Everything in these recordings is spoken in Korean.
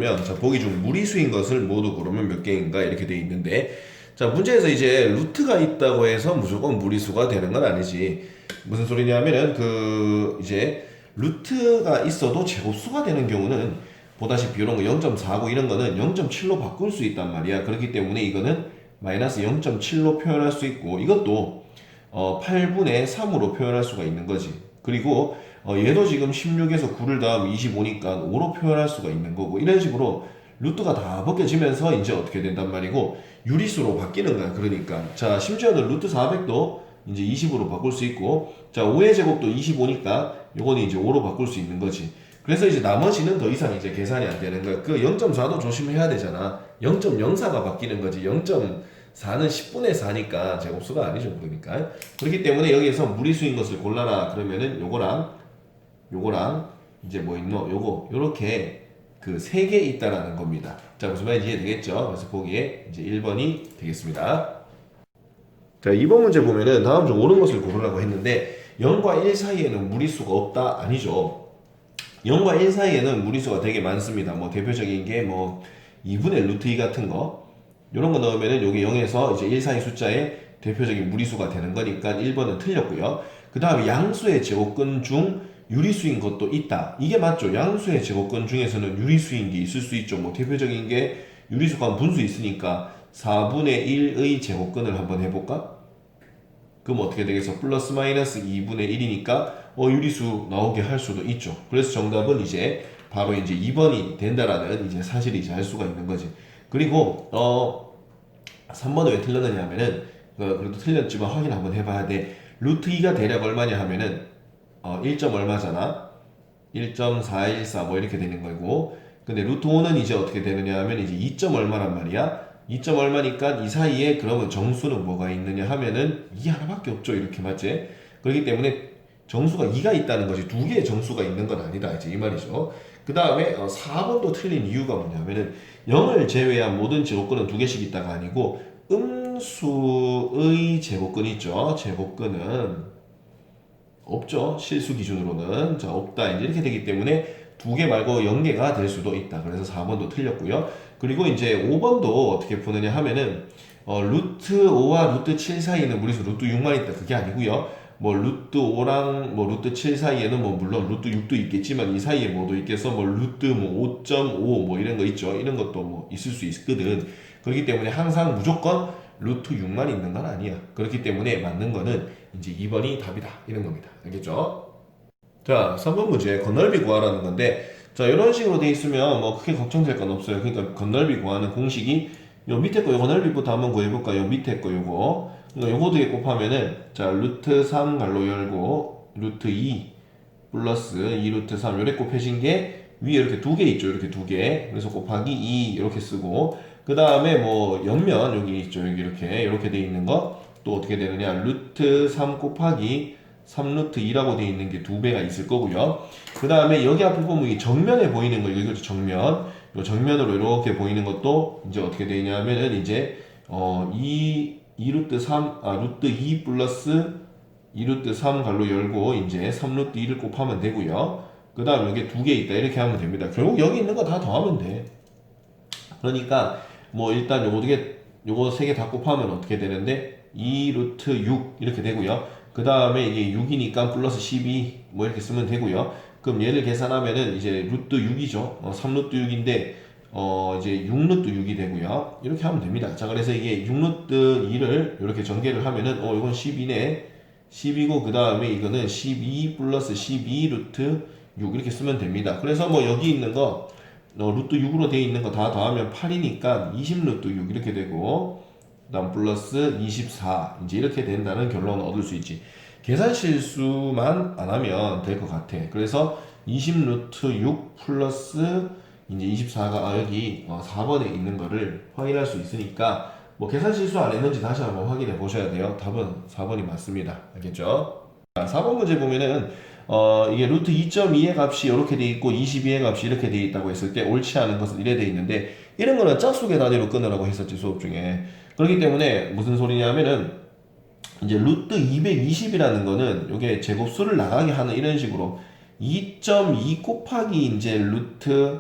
뭐냐면, 자, 보기 중 무리수인 것을 모두 고르면 몇 개인가 이렇게 돼 있는데, 자, 문제에서 이제 루트가 있다고 해서 무조건 무리수가 되는 건 아니지. 무슨 소리냐면은 이제 루트가 있어도 제곱수가 되는 경우는 보다시피 이런 거 0.49 이런 거는 0.7로 바꿀 수 있단 말이야. 그렇기 때문에 이거는 마이너스 0.7로 표현할 수 있고, 이것도 8분의 3으로 표현할 수가 있는 거지. 그리고 얘도 지금 16에서 9를 더하면 25니까 5로 표현할 수가 있는 거고, 이런 식으로 루트가 다 벗겨지면서 이제 어떻게 된단 말이고, 유리수로 바뀌는 거야. 그러니까 자, 심지어는 루트 400도 이제 20으로 바꿀 수 있고, 자, 5의 제곱도 25니까 요거는 이제 5로 바꿀 수 있는 거지. 그래서 이제 나머지는 더 이상 이제 계산이 안 되는 거야. 그 0.4도 조심해야 되잖아. 0.04가 바뀌는 거지. 0.4는 10분의 4니까 제곱수가 아니죠. 그러니까. 그렇기 때문에 여기에서 무리수인 것을 골라라. 그러면은 요거랑 이제 뭐 있노? 요렇게 그 세 개 있다라는 겁니다. 자, 무슨 말인지 이해되겠죠? 그래서 보기에 이제 1번이 되겠습니다. 자, 2번 문제 보면은 다음 중 옳은 것을 고르라고 했는데 0과 1 사이에는 무리수가 없다? 아니죠. 0과 1 사이에는 무리수가 되게 많습니다. 뭐 대표적인 게 뭐 2분의 루트 2 같은 거 이런 거 넣으면은 여기 0에서 이제 1 사이 숫자의 대표적인 무리수가 되는 거니까 1번은 틀렸고요. 그 다음에 양수의 제곱근 중 유리수인 것도 있다. 이게 맞죠. 양수의 제곱근 중에서는 유리수인 게 있을 수 있죠. 뭐 대표적인 게 유리수가 분수 있으니까 4분의 1의 제곱근을 한번 해볼까? 그럼 어떻게 되겠어? 플러스 마이너스 2분의 1이니까 유리수 나오게 할 수도 있죠. 그래서 정답은 이제 바로 이제 2번이 된다라는 이제 사실이 이제 알 수가 있는 거지. 그리고 3번은 왜 틀렸느냐 하면은 그래도 틀렸지만 확인 한번 해봐야 돼. 루트 2가 대략 얼마냐 하면은 1점 얼마잖아. 1.414 뭐 이렇게 되는 거고. 근데 루트 5는 이제 어떻게 되느냐 하면 이제 2점 얼마란 말이야. 2점 얼마니까 이 사이에 그러면 정수는 뭐가 있느냐 하면은 2 하나밖에 없죠. 이렇게 맞지? 그렇기 때문에 정수가 2가 있다는 거지. 두 개의 정수가 있는 건 아니다. 이제 이 말이죠. 그 다음에 4번도 틀린 이유가 뭐냐면은 0을 제외한 모든 제곱근은 두 개씩 있다가 아니고 음수의 제곱근 있죠. 제곱근은 없죠. 실수 기준으로는. 자, 없다. 이제 이렇게 되기 때문에 두 개 말고 0개가 될 수도 있다. 그래서 4번도 틀렸고요. 그리고 이제 5번도 어떻게 푸느냐 하면은 루트 5와 루트 7 사이에는 무리수 루트 6만 있다. 그게 아니고요. 뭐 루트 5랑 뭐 루트 7 사이에는 뭐 물론 루트 6도 있겠지만 이 사이에 뭐도 있겠어. 뭐 루트 뭐 5.5 뭐 이런 거 있죠. 이런 것도 뭐 있을 수 있거든. 그렇기 때문에 항상 무조건 루트 6만 있는 건 아니야. 그렇기 때문에 맞는 거는 이제 2번이 답이다. 이런 겁니다. 알겠죠? 자, 3번 문제 건널비 구하라는 건데, 자, 이런 식으로 돼 있으면 뭐 크게 걱정될 건 없어요. 그러니까 건널비 구하는 공식이 요 밑에 거 요거 넓이부터 한번 구해볼까? 요 밑에 거 요거. 그러니까 요거 두 개 곱하면은 자, 루트 3 갈로 열고 루트 2 플러스 2 루트 3 요래 곱해진 게 위에 이렇게 두 개 있죠. 이렇게 두 개. 그래서 곱하기 2 이렇게 쓰고, 그 다음에 뭐 옆면 여기 있죠. 여기 이렇게 돼 있는 거 또 어떻게 되느냐? 루트 3 곱하기 3루트 2라고 되어 있는 게 두 배가 있을 거고요. 그 다음에 여기 앞에 보면 이 정면에 보이는 거, 이거죠, 정면. 요 정면으로 이렇게 보이는 것도 이제 어떻게 되냐면은 이제, 2루트 3, 루트 2 플러스 2루트 3 갈로 열고 이제 3루트 2를 곱하면 되고요. 그 다음 여기 두 개 있다. 이렇게 하면 됩니다. 결국 여기 있는 거 다 더하면 돼. 그러니까 뭐 일단 요거 세 개 다 곱하면 어떻게 되는데 2루트 6 이렇게 되고요. 그 다음에 이게 6이니까 플러스 12 뭐 이렇게 쓰면 되고요. 그럼 얘를 계산하면은 이제 루트 6이죠. 3루트 6인데 이제 6루트 6이 되고요. 이렇게 하면 됩니다. 자, 그래서 이게 6루트 2를 이렇게 전개를 하면은 이건 12네. 10이고 그 다음에 이거는 12 플러스 12 루트 6 이렇게 쓰면 됩니다. 그래서 뭐 여기 있는 거 루트 6으로 되어 있는 거 다 더하면 8이니까 20 루트 6 이렇게 되고, 그 다음 플러스 24 이제 이렇게 된다는 결론을 얻을 수 있지. 계산 실수만 안 하면 될 것 같아. 그래서 20 루트 6 플러스 이제 24가 여기 4번에 있는 거를 확인할 수 있으니까 뭐 계산 실수 안 했는지 다시 한번 확인해 보셔야 돼요. 답은 4번이 맞습니다. 알겠죠? 자, 4번 문제 보면은 이게 루트 2.2의 값이 이렇게 돼 있고 22의 값이 이렇게 돼 있다고 했을 때 옳지 않은 것은 이래 돼 있는데, 이런 거는 짝수의 단위로 끊으라고 했었지, 수업 중에. 그렇기 때문에 무슨 소리냐면은 이제 루트 220이라는 거는 이게 제곱수를 나가게 하는 이런 식으로 2.2 곱하기 이제 루트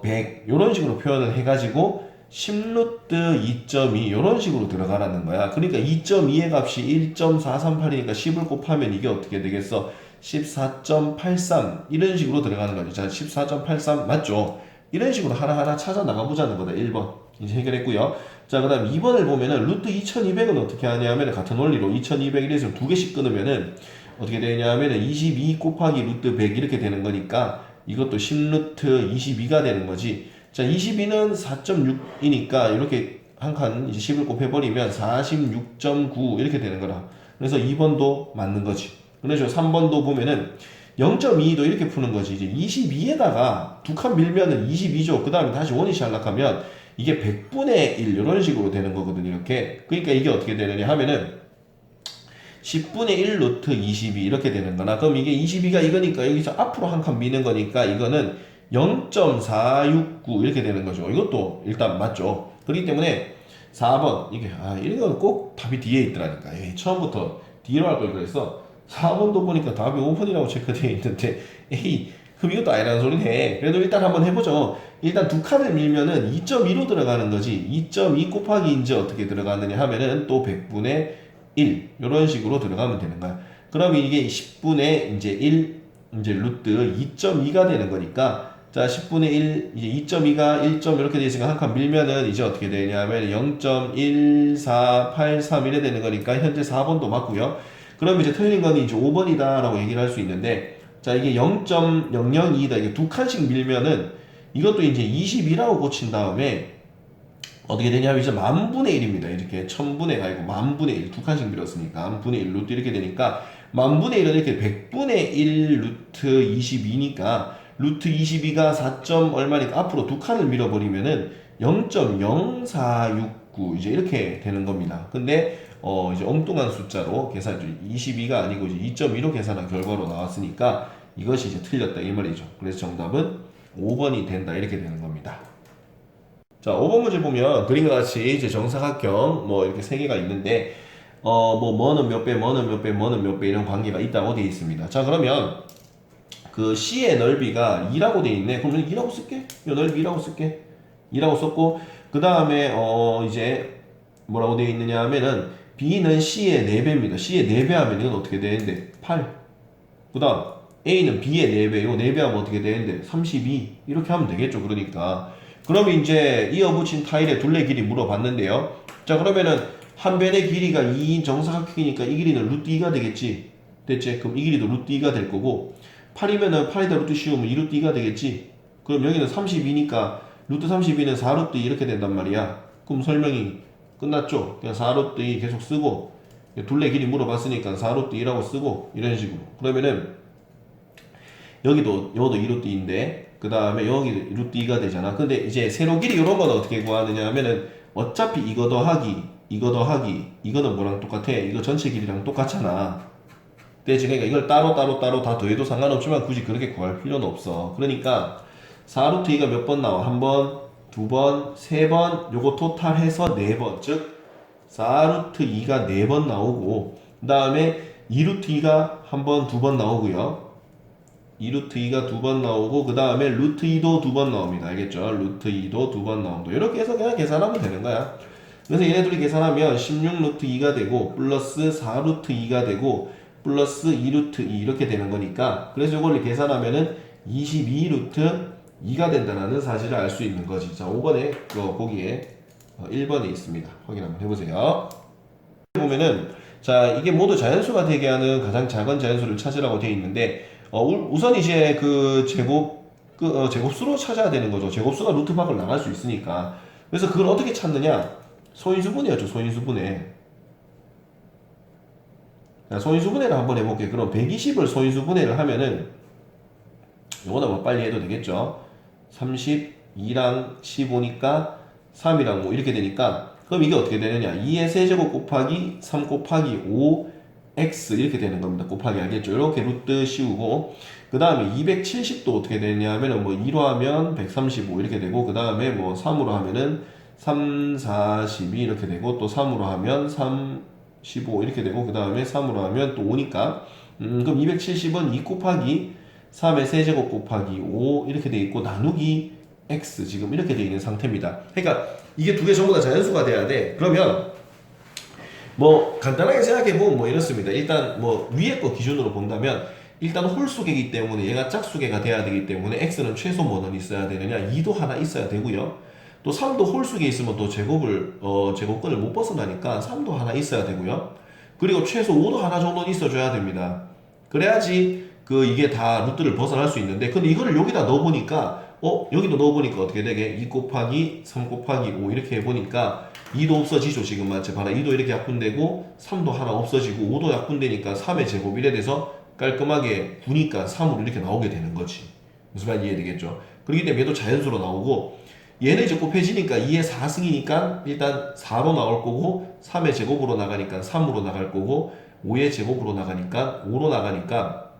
100 이런 식으로 표현을 해가지고 10루트 2.2 이런 식으로 들어가라는 거야. 그러니까 2.2의 값이 1.438이니까 10을 곱하면 이게 어떻게 되겠어? 14.83 이런 식으로 들어가는 거죠. 자, 14.83 맞죠? 이런 식으로 하나하나 찾아 나가보자는 거다. 1번 이제 해결했고요. 자, 그 다음 2번을 보면은 루트 2200은 어떻게 하냐면 같은 원리로 2200에서 두 개씩 끊으면은 어떻게 되냐면은 22 곱하기 루트 100 이렇게 되는 거니까 이것도 10루트 22가 되는 거지. 자, 22는 4.6이니까 이렇게 한 칸 이제 10을 곱해버리면 46.9 이렇게 되는 거라. 그래서 2번도 맞는 거지. 그래서 3번도 보면은 0.22도 이렇게 푸는 거지. 이제 22에다가 두 칸 밀면은 22죠. 그 다음에 다시 원위치 하락하면 이게 100분의 1 이런 식으로 되는 거거든요. 이렇게. 그러니까 이게 어떻게 되느냐 하면은 10분의 1 루트 22 이렇게 되는 거나 그럼 이게 22가 이거니까 여기서 앞으로 한 칸 미는 거니까 이거는 0.469 이렇게 되는 거죠. 이것도 일단 맞죠. 그렇기 때문에 4번 이게 이런 건 꼭 답이 뒤에 있더라니까. 처음부터 뒤로 할 걸 그랬어. 4번도 보니까 답이 5번이라고 체크되어 있는데 그럼 이것도 아니라는 소리네. 그래도 일단 한번 해보죠. 일단 두 칸을 밀면은 2.2로 들어가는 거지. 2.2 곱하기 이제 어떻게 들어가느냐 하면은 또 100분의 1 이런 식으로 들어가면 되는 거야. 그럼 이게 10분의 이제 1 이제 루트 2.2가 되는 거니까 자 10분의 1 이제 2.2가 1점 이렇게 돼 있으니까 한 칸 밀면은 이제 어떻게 되냐면 0.1483 이래 되는 거니까 현재 4번도 맞고요. 그럼 이제 틀린 거는 이제 5번이다라고 얘기를 할 수 있는데 자 이게 0.002다 이게 두 칸씩 밀면은 이것도 이제 22라고 고친 다음에 어떻게 되냐면 이제 만분의 1입니다. 이렇게 천분의 아니고 만분의 1. 두 칸씩 밀었으니까 만분의 1 루트 이렇게 되니까 만분의 1은 이렇게 100분의 1 루트 22니까 루트 22가 4. 얼마니까 앞으로 두 칸을 밀어버리면은 0.0469 이제 이렇게 되는 겁니다. 근데 이제 엉뚱한 숫자로 계산 22가 아니고 이제 2.2로 계산한 결과로 나왔으니까 이것이 이제 틀렸다 이 말이죠. 그래서 정답은 5번이 된다 이렇게 되는 겁니다. 자, 5번 문제 보면 그림과 같이 이제 정사각형 뭐 이렇게 세 개가 있는데 뭐 뭐는 몇 배, 뭐는 몇 배, 뭐는 몇 배 이런 관계가 있다고 되어 있습니다. 자, 그러면 그 C의 넓이가 2라고 되어 있네. 그럼 저는 2라고 쓸게. 이 넓이 2라고 쓸게. 2라고 썼고 그 다음에 이제 뭐라고 되어 있느냐 하면은 B는 C의 4배입니다. C의 4배 하면 이건 어떻게 되는데 8. 그 다음 A는 B의 4배요. 4배 하면 어떻게 되는데 32. 이렇게 하면 되겠죠. 그러니까 그러면 이제 이어붙인 타일의 둘레 길이 물어봤는데요. 자, 그러면은 한 변의 길이가 2인 정사각형이니까 이 길이는 루트 2가 되겠지. 됐지? 그럼 이 길이도 루트 2가 될 거고 8이면은 8에다 루트 씌우면 2 루트 2가 되겠지. 그럼 여기는 32니까 루트 32는 4 루트 2 이렇게 된단 말이야. 그럼 설명이 끝났죠. 그냥 4 루트 2 계속 쓰고 둘레 길이 물어봤으니까 4 루트 2라고 쓰고 이런 식으로. 그러면은 여기도 2 루트 2인데 그 다음에 여기 루트 2가 되잖아. 근데 이제 세로 길이 이런 건 어떻게 구하느냐 하면은 어차피 이거 더하기 이거는 뭐랑 똑같아? 이거 전체 길이랑 똑같잖아. 되지? 그러니까 이걸 따로 다 더해도 상관없지만 굳이 그렇게 구할 필요는 없어. 그러니까 4루트 2가 몇 번 나와? 한 번, 두 번, 세 번, 요거 토탈 해서 네 번. 즉 4루트 2가 네 번 나오고 그 다음에 2루트 2가 한 번, 두 번 나오고요. 2루트 2가 두 번 나오고 그 다음에 루트 2도 두 번 나옵니다. 알겠죠? 루트 2도 두 번 나온다. 이렇게 해서 그냥 계산하면 되는 거야. 그래서 얘네들이 계산하면 16루트 2가 되고 플러스 4루트 2가 되고 플러스 2루트 2 이렇게 되는 거니까 그래서 이걸 계산하면은 22루트 2가 된다는 사실을 알 수 있는 거지. 자, 5번에 거기에 1번에 있습니다. 확인 한번 해보세요. 보면은 자 이게 모두 자연수가 되게 하는 가장 작은 자연수를 찾으라고 되어 있는데 우선 이제 그 제곱수로 찾아야 되는 거죠. 제곱수가 루트 밖을 나갈 수 있으니까. 그래서 그걸 어떻게 찾느냐? 소인수분해였죠. 소인수분해. 자, 소인수분해를 한번 해볼게요. 그럼 120을 소인수분해를 하면은 이거보다 뭐 빨리 해도 되겠죠. 32랑 15니까 3이랑 뭐 이렇게 되니까 그럼 이게 어떻게 되느냐? 2의 세제곱 곱하기 3 곱하기 5x 이렇게 되는 겁니다. 곱하기 알겠죠? 이렇게 루트 씌우고 그 다음에 270도 어떻게 되느냐 하면은 뭐 2로 하면 135 이렇게 되고 그 다음에 뭐 3으로 하면은 3, 42 이렇게 되고 또 3으로 하면 3, 15 이렇게 되고 그 다음에 3으로 하면 또 5니까 그럼 270은 2 곱하기 3의 세제곱 곱하기 5 이렇게 돼 있고 나누기 x 지금 이렇게 되어 있는 상태입니다. 그러니까 이게 두 개 전부 다 자연수가 돼야 돼. 그러면 뭐 간단하게 생각해 보면 뭐 이렇습니다. 일단 뭐 위에 거 기준으로 본다면 일단 홀수계이기 때문에 얘가 짝수계가 돼야 되기 때문에 x는 최소 뭐는 있어야 되느냐, 2도 하나 있어야 되고요. 또 3도 홀수계 있으면 또 제곱근을 못 벗어나니까 3도 하나 있어야 되고요. 그리고 최소 5도 하나 정도는 있어줘야 됩니다. 그래야지 이게 다 루트를 벗어날 수 있는데, 근데 이거를 여기다 넣어보니까 여기도 넣어보니까 어떻게 되게 2 곱하기 3 곱하기 5 이렇게 해보니까 2도 없어지죠. 지금 맞죠? 봐라, 2도 이렇게 약분되고 3도 하나 없어지고 5도 약분되니까 3의 제곱 이래 돼서 깔끔하게 9니까 3으로 이렇게 나오게 되는 거지. 무슨 말인지 이해되겠죠? 그렇기 때문에 얘도 자연수로 나오고, 얘는 이제 곱해지니까 2의 4승이니까 일단 4로 나올 거고, 3의 제곱으로 나가니까 3으로 나갈 거고, 5의 제곱으로 나가니까 5로 나가니까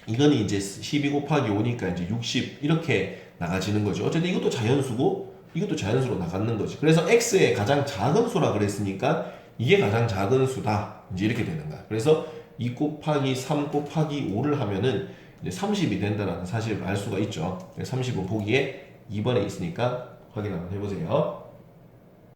이거는 이제 12 곱하기 5니까 이제 60 이렇게 나가지는 거죠. 어쨌든 이것도 자연수고 이것도 자연수로 나가는 거지. 그래서 x의 가장 작은 수라 그랬으니까 이게 가장 작은 수다, 이제 이렇게 되는 거야. 그래서 2 곱하기 3 곱하기 5를 하면은 이제 30이 된다는 사실을 알 수가 있죠. 30은 보기에 2번에 있으니까 확인 한번 해보세요.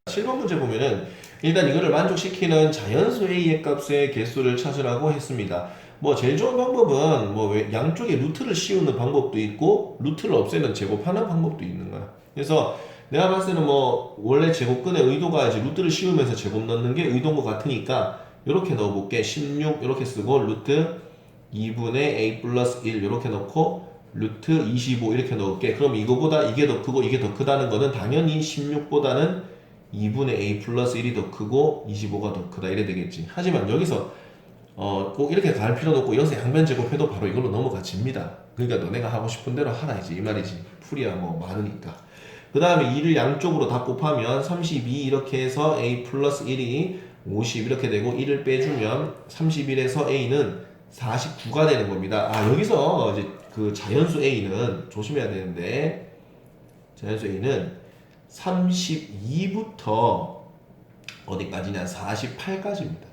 7번 문제 보면은 일단 이거를 만족시키는 자연수 a의 값의 개수를 찾으라고 했습니다. 뭐 제일 좋은 방법은 뭐 양쪽에 루트를 씌우는 방법도 있고 루트를 없애는 제곱하는 방법도 있는 거야. 그래서 내가 봤을 때는 뭐 원래 제곱근의 의도가 이제 루트를 씌우면서 제곱 넣는 게 의도인 것 같으니까 이렇게 넣어볼게. 16 이렇게 쓰고 루트 2분의 a 플러스 1 이렇게 넣고 루트 25 이렇게 넣을게. 그럼 이거보다 이게 더 크고 이게 더 크다는 거는 당연히 16보다는 2분의 a 플러스 1이 더 크고 25가 더 크다 이래 되겠지. 하지만 여기서 꼭 이렇게 갈 필요는 없고 여기서 양변 제곱해도 바로 이걸로 넘어가집니다. 그러니까 너네가 하고 싶은 대로 하라 이제 이 말이지. 풀이야 뭐 많으니까. 그 다음에 2를 양쪽으로 다 곱하면 32 이렇게 해서 a 플러스 1이 50 이렇게 되고 1을 빼주면 31에서 a는 49가 되는 겁니다. 여기서 이제 그 자연수 a는 조심해야 되는데, 자연수 a는 32부터 어디까지냐, 48까지입니다.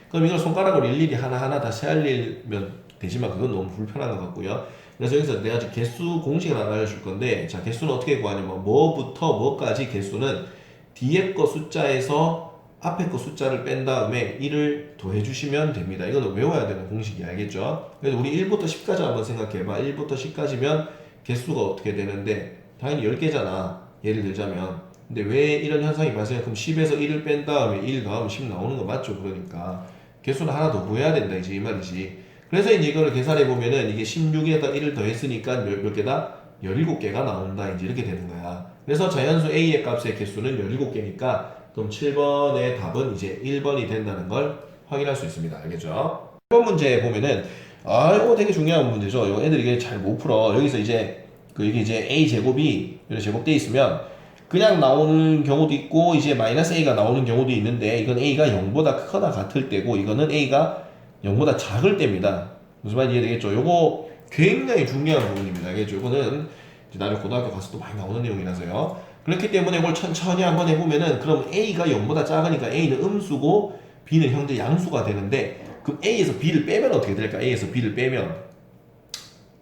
그럼 이걸 손가락으로 일일이 하나하나 다 세알리면 되지만 그건 너무 불편한 것 같고요. 그래서 여기서 내가 지금 개수 공식을 하나 알려줄 건데, 자, 개수는 어떻게 구하냐면 뭐부터 뭐까지 개수는 뒤에 거 숫자에서 앞에 거 숫자를 뺀 다음에 1을 더해주시면 됩니다. 이거는 외워야 되는 공식이 알겠죠? 그래서 우리 1부터 10까지 한번 생각해봐. 1부터 10까지면 개수가 어떻게 되는데 당연히 10개잖아. 예를 들자면. 근데 왜 이런 현상이 발생해? 그럼 10에서 1을 뺀 다음에 1 더하면 10 나오는 거 맞죠? 그러니까 개수는 하나 더 구해야 된다 이제 이 말이지. 그래서 이제 이거를 계산해 보면은 이게 16에다 1을 더했으니까 몇 개다? 17개가 나온다 이제 이렇게 되는 거야. 그래서 자연수 a의 값의 개수는 17개니까 그럼 7번의 답은 이제 1번이 된다는 걸 확인할 수 있습니다. 알겠죠? 1번 문제 보면은 이거 되게 중요한 문제죠. 이거 애들이 이게 잘 못 풀어. 여기서 이제 이게 이제 a 제곱이 이렇게 제곱돼 있으면 그냥 나오는 경우도 있고 이제 마이너스 a가 나오는 경우도 있는데, 이건 a가 0보다 크거나 같을 때고 이거는 a가 0보다 작을 때입니다. 무슨 말인지 이해되겠죠? 요거 굉장히 중요한 부분입니다. 알겠죠? 이거는 이제 나중에 고등학교 가서 또 많이 나오는 내용이라서요. 그렇기 때문에 이걸 천천히 한번 해보면은, 그럼 a가 0보다 작으니까 a는 음수고 b는 현재 양수가 되는데, 그럼 a에서 b를 빼면 어떻게 될까? a에서 b를 빼면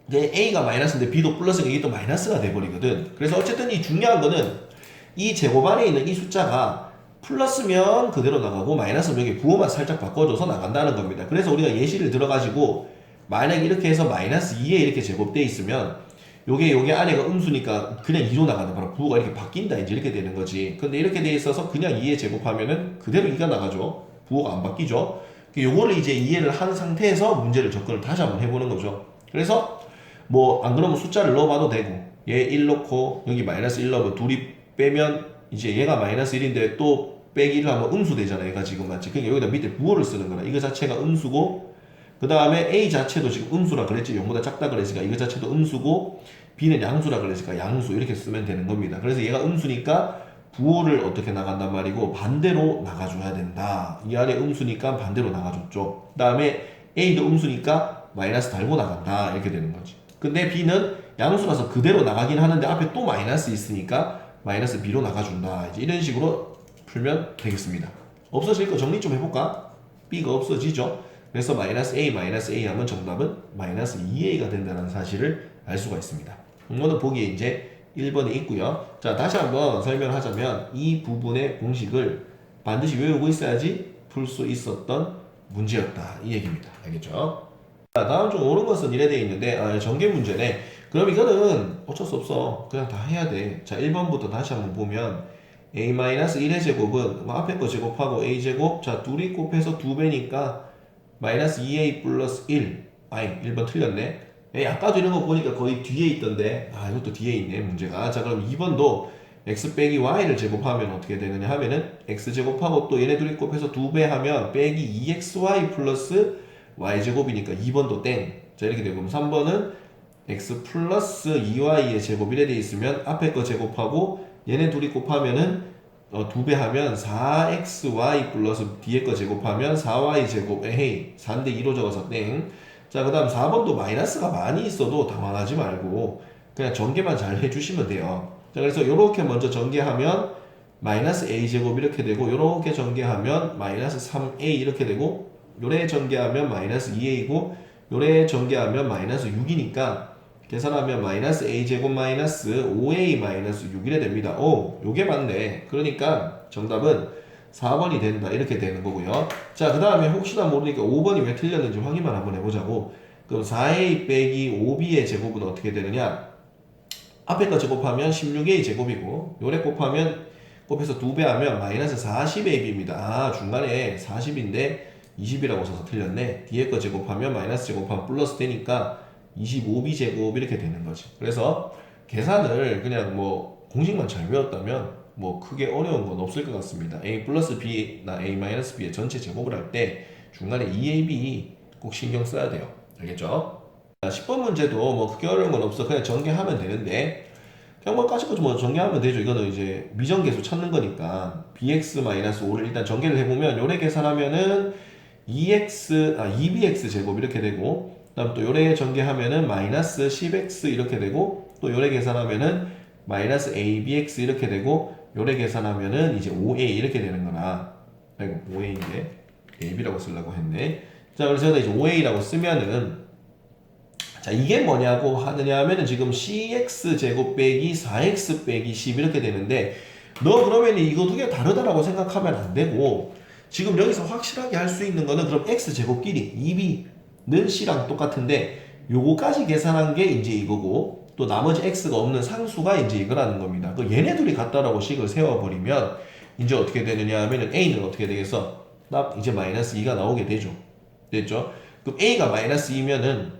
이제 a가 마이너스인데 b도 플러스니까 이게 또 마이너스가 돼버리거든. 그래서 어쨌든 이 중요한 거는 이 제곱 안에 있는 이 숫자가 플러스면 그대로 나가고 마이너스면 여기 부호만 살짝 바꿔줘서 나간다는 겁니다. 그래서 우리가 예시를 들어가지고 만약에 이렇게 해서 마이너스 2에 이렇게 제곱되어 있으면 요게 안에가 음수니까 그냥 2로 나가는, 바로 부호가 이렇게 바뀐다 이제 이렇게 되는 거지. 근데 이렇게 돼 있어서 그냥 2에 제곱하면은 그대로 2가 나가죠. 부호가 안 바뀌죠. 요거를 이제 이해를 한 상태에서 문제를 접근을 다시 한번 해보는 거죠. 그래서 뭐 안 그러면 숫자를 넣어봐도 되고, 얘 1 넣고 여기 마이너스 1 넣으면 둘이 빼면 이제 얘가 마이너스 1인데 또 빼기를 하면 음수 되잖아. 얘가 지금 맞지? 그러니까 여기다 밑에 부호를 쓰는 거라. 이거 자체가 음수고, 그 다음에 a 자체도 지금 음수라 그랬지. 0보다 작다 그랬으니까 이거 자체도 음수고, b는 양수라 그랬으니까 양수 이렇게 쓰면 되는 겁니다. 그래서 얘가 음수니까 부호를 어떻게 나간단 말이고 반대로 나가줘야 된다. 이 안에 음수니까 반대로 나가줬죠. 그 다음에 a도 음수니까 마이너스 달고 나간다 이렇게 되는 거지. 근데 b는 양수라서 그대로 나가긴 하는데 앞에 또 마이너스 있으니까 마이너스 b로 나가준다. 이제 이런 식으로 풀면 되겠습니다. 없어질 거 정리 좀 해볼까? b가 없어지죠. 그래서 마이너스 a 하면 정답은 마이너스 2a가 된다는 사실을 알 수가 있습니다. 이거는 보기에 이제 1번에 있고요. 자, 다시 한번 설명하자면 이 부분의 공식을 반드시 외우고 있어야지 풀 수 있었던 문제였다. 이 얘기입니다. 알겠죠? 자, 다음 중 옳은 것은 이래 되어 있는데 전개 문제네. 그럼 이거는 어쩔 수 없어. 그냥 다 해야 돼. 자, 1번부터 다시 한번 보면 a-1의 제곱은 뭐 앞에 거 제곱하고 a제곱 자 둘이 곱해서 2배니까 마이너스 2a 플러스 1 아이 1번 틀렸네. 에이, 아까도 이런 거 보니까 거의 뒤에 있던데 이것도 뒤에 있네 문제가. 자, 그럼 2번도 x 빼기 y를 제곱하면 어떻게 되느냐 하면은 x 제곱하고 또 얘네 둘이 곱해서 2배 하면 빼기 2xy 플러스 y제곱이니까 2번도 땡. 자, 이렇게 되고 3번은 x 플러스 2y의 제곱 이래 돼 있으면 앞에 거 제곱하고 얘네 둘이 곱하면은 2배 하면 4xy 플러스 뒤에 거 제곱하면 4y 제곱 에헤이 4인데 2로 적어서 땡. 자, 그 다음 4번도 마이너스가 많이 있어도 당황하지 말고 그냥 전개만 잘 해주시면 돼요. 자, 그래서 요렇게 먼저 전개하면 마이너스 a제곱 이렇게 되고 요렇게 전개하면 마이너스 3a 이렇게 되고 요래 전개하면 마이너스 2a고 요래 전개하면 마이너스 6이니까 계산하면 마이너스 a제곱 마이너스 5a 마이너스 6 이래 됩니다. 오, 요게 맞네. 그러니까 정답은 4번이 된다. 이렇게 되는 거고요. 자, 그 다음에 혹시나 모르니까 5번이 왜 틀렸는지 확인만 한번 해보자고. 그럼 4a 빼기 5b의 제곱은 어떻게 되느냐? 앞에 거 제곱하면 16a 제곱이고 요래 곱해서 2배 하면 마이너스 40ab입니다. 중간에 40인데 20이라고 써서 틀렸네. 뒤에 거 제곱하면 마이너스 제곱하면 플러스 되니까 25b 제곱 이렇게 되는 거지. 그래서 계산을 그냥 뭐 공식만 잘 외웠다면 뭐 크게 어려운 건 없을 것 같습니다. a 플러스 b나 a 마이너스 b의 전체 제곱을 할 때 중간에 2ab 꼭 신경 써야 돼요. 알겠죠? 10번 문제도 뭐 크게 어려운 건 없어. 그냥 전개하면 되는데 그냥 뭐 까짓거 뭐 전개하면 되죠. 이거는 이제 미정계수 찾는 거니까 bx-5를 일단 전개를 해보면 요래 계산하면은 2bx 제곱 이렇게 되고 그다음 또 요래 전개하면은 마이너스 10x 이렇게 되고 또 요래 계산하면은 마이너스 abx 이렇게 되고 요래 계산하면은 이제 5a 이렇게 되는 거라. 아이고 5a인데 ab라고 쓰려고 했네. 자, 그래서 여기다 이제 5a라고 쓰면은 자, 이게 뭐냐고 하느냐 하면은 지금 cx 제곱 빼기 4x 빼기 10 이렇게 되는데 너 그러면 이거 두 개 다르다라고 생각하면 안 되고 지금 여기서 확실하게 할 수 있는 거는 그럼 x 제곱끼리 2b는 c랑 똑같은데 요거까지 계산한 게 이제 이거고 또 나머지 x가 없는 상수가 이제 이거라는 겁니다. 그 얘네 둘이 같다라고 식을 세워버리면 이제 어떻게 되느냐 하면은 a는 어떻게 되겠어? 딱 이제 마이너스 2가 나오게 되죠. 됐죠? 그럼 a가 마이너스 2면은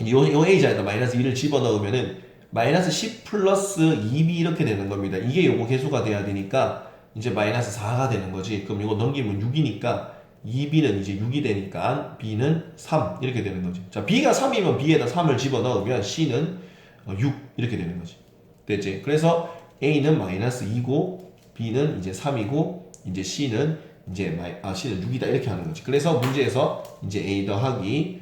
요 a자에다 마이너스 2를 집어넣으면은 마이너스 10 플러스 2b 이렇게 되는 겁니다. 이게 요거 계수가 돼야 되니까 이제 마이너스 4가 되는 거지. 그럼 이거 넘기면 6이니까 2b는 이제 6이 되니까 b는 3 이렇게 되는 거지. 자, b가 3이면 b에다 3을 집어넣으면 c는 6 이렇게 되는 거지. 됐지? 그래서 a는 마이너스 2고 b는 이제 3이고 이제 c는 이제 c는 6이다 이렇게 하는 거지. 그래서 문제에서 이제 a 더하기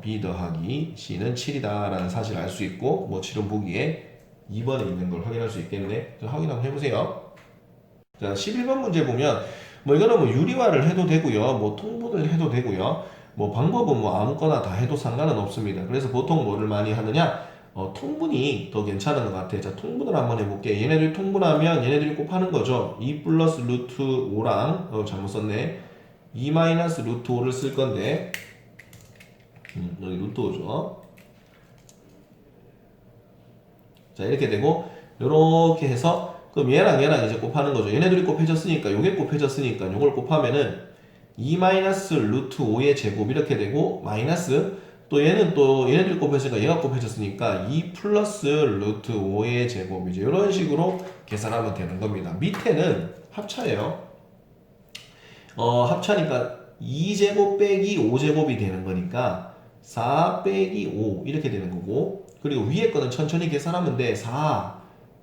b 더하기 c는 7이다 라는 사실을 알 수 있고 뭐 실험 보기에 2번에 있는 걸 확인할 수 있겠네. 확인 한번 해보세요. 자, 11번 문제 보면 뭐 이거는 뭐 유리화를 해도 되고요 뭐 통분을 해도 되고요 뭐 방법은 뭐 아무거나 다 해도 상관은 없습니다. 그래서 보통 뭐를 많이 하느냐 통분이 더 괜찮은 것 같아. 자, 통분을 한번 해볼게. 얘네들 통분하면 얘네들이 곱하는 거죠. 2 플러스 루트 5랑 잘못 썼네. 2 마이너스 루트 5를 쓸 건데 여기 루트 5죠. 자, 이렇게 되고 요렇게 해서 그럼 얘랑 얘랑 이제 곱하는 거죠. 얘네들이 곱해졌으니까 요게 곱해졌으니까 요걸 곱하면은 2 마이너스 루트 5의 제곱 이렇게 되고 마이너스 또 얘는 또 얘네들이 곱해졌으니까 얘가 곱해졌으니까 2 플러스 루트 5의 제곱이죠. 이런 식으로 계산하면 되는 겁니다. 밑에는 합차예요. 합차니까 2제곱 빼기 5제곱이 되는 거니까 4 빼기 5 이렇게 되는 거고 그리고 위에 거는 천천히 계산하면 돼. 4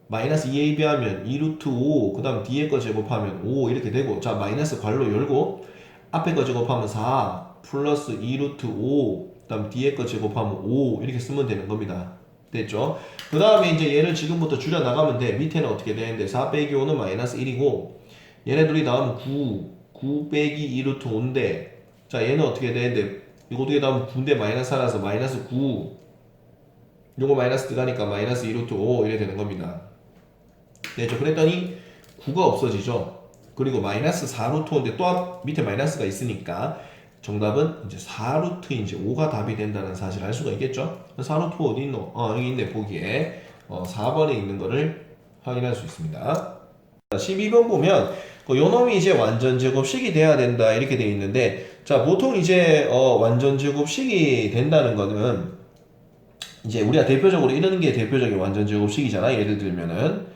마이너스 2ab 하면 2루트 5 그 다음 뒤에 거 제곱하면 5 이렇게 되고 자 마이너스 괄호 열고 앞에 거 제곱하면 4 플러스 2루트 5 그 다음 뒤에 거 제곱하면 5 이렇게 쓰면 되는 겁니다. 됐죠? 그 다음에 이제 얘를 지금부터 줄여 나가면 돼. 밑에는 어떻게 되는데 4 빼기 5는 마이너스 1이고 얘네 둘이 나오면 9 빼기 2루트 5인데 자 얘는 어떻게 되는데 이거 두 개 나오면 9인데 마이너스 하나서 마이너스 9 요거 마이너스 들어가니까 마이너스 2루트 5 이래 되는 겁니다. 됐죠? 그랬더니 9가 없어지죠. 그리고 마이너스 4루트 5인데 또 밑에 마이너스가 있으니까 정답은 이제 4루트 이제 5가 답이 된다는 사실을 알 수가 있겠죠. 4루트 5 어디 있노? 여기 있네. 보기에 4번에 있는 거를 확인할 수 있습니다. 12번 보면 요 놈이 이제 완전 제곱식이 돼야 된다 이렇게 돼 있는데, 자 보통 이제 완전 제곱식이 된다는 거는 이제 우리가 대표적으로 이런 게 대표적인 완전 제곱식이잖아. 예를 들면은